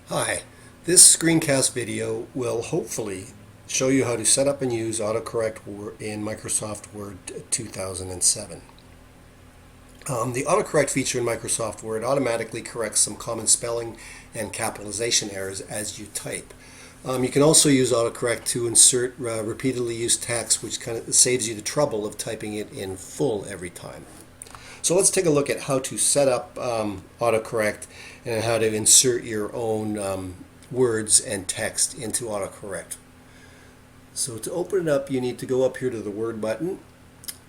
Hi, this screencast video will hopefully show you how to set up and use autocorrect in Microsoft Word 2007. The autocorrect feature in Microsoft Word automatically corrects some common spelling and capitalization errors as you type. You can also use autocorrect to insert repeatedly used text, which kind of saves you the trouble of typing it in full every time. So let's take a look at how to set up autocorrect and how to insert your own words and text into autocorrect. So to open it up, you need to go up here to the Word button,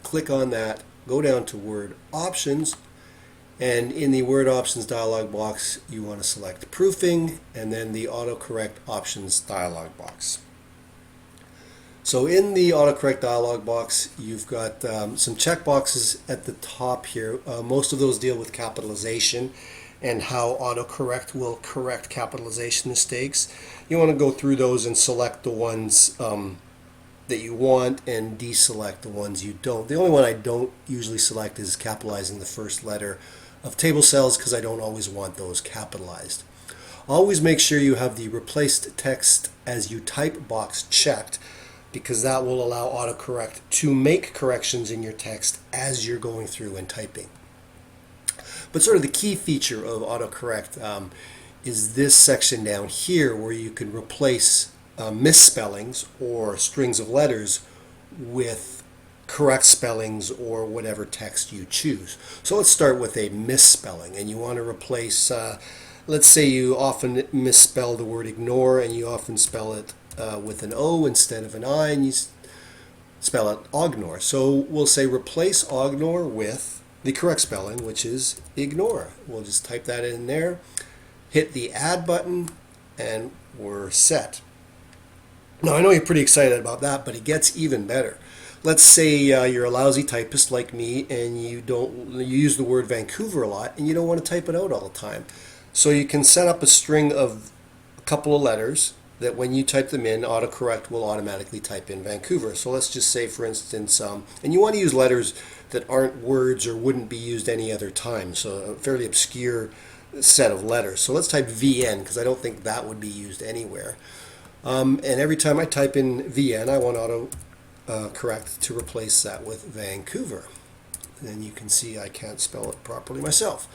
click on that, go down to Word Options, and in the Word Options dialog box, you want to select Proofing and then the Autocorrect Options dialog box. So in the autocorrect dialog box, you've got some check boxes at the top here. Most of those deal with capitalization and how autocorrect will correct capitalization mistakes. You want to go through those and select the ones that you want and deselect the ones you don't. The only one I don't usually select is capitalizing the first letter of table cells because I don't always want those capitalized. Always make sure you have the replaced text as you type box checked, because that will allow autocorrect to make corrections in your text as you're going through and typing. But sort of the key feature of autocorrect is this section down here where you can replace misspellings or strings of letters with correct spellings or whatever text you choose. So let's start with a misspelling, and you want to replace, let's say you often misspell the word ignore and you often spell it with an O instead of an I, and you spell it ognore. So we'll say replace ognore with the correct spelling, which is ignore. We'll just type that in there, hit the add button, and we're set. Now I know you're pretty excited about that, but it gets even better. Let's say you're a lousy typist like me and you use the word Vancouver a lot and you don't want to type it out all the time. So you can set up a string of a couple of letters that when you type them in, autocorrect will automatically type in Vancouver. So let's just say, for instance, and you want to use letters that aren't words or wouldn't be used any other time, so a fairly obscure set of letters. So let's type VN because I don't think that would be used anywhere. And every time I type in VN, I want autocorrect to replace that with Vancouver. And then you can see I can't spell it properly myself.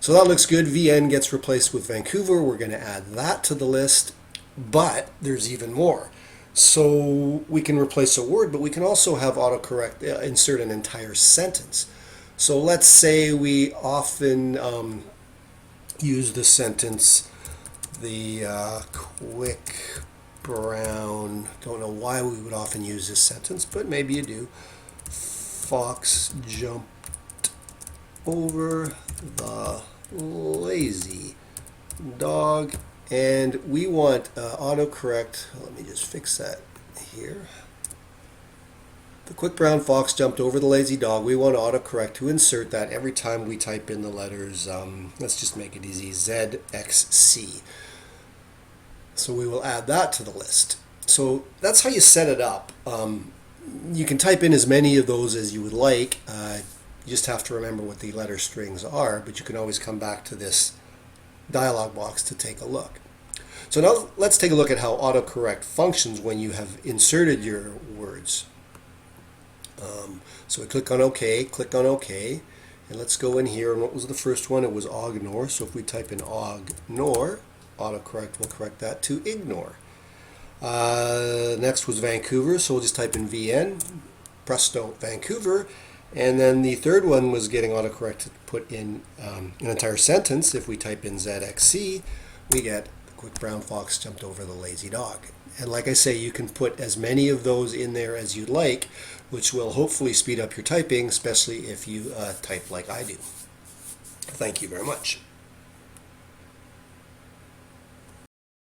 So that looks good. VN gets replaced with Vancouver. We're going to add that to the list. But there's even more. So we can replace a word, but we can also have autocorrect insert an entire sentence. So let's say we often use the sentence, the quick brown, don't know why we would often use this sentence, but maybe you do. Fox jumped over the lazy dog. And we want autocorrect, let me just fix that here. The quick brown fox jumped over the lazy dog. We want autocorrect to insert that every time we type in the letters, let's just make it easy, ZXC. So we will add that to the list. So that's how you set it up. You can type in as many of those as you would like. You just have to remember what the letter strings are, but you can always come back to this dialog box to take a look. So now let's take a look at how autocorrect functions when you have inserted your words. So we click on OK, and let's go in here. And what was the first one? It was ognore. So if we type in ognore, autocorrect will correct that to ignore. Next was Vancouver, so we'll just type in VN, presto, Vancouver. And then the third one was getting autocorrect to put in an entire sentence. If we type in ZXC, we get the quick brown fox jumped over the lazy dog. And like I say, you can put as many of those in there as you'd like, which will hopefully speed up your typing, especially if you type like I do. Thank you very much.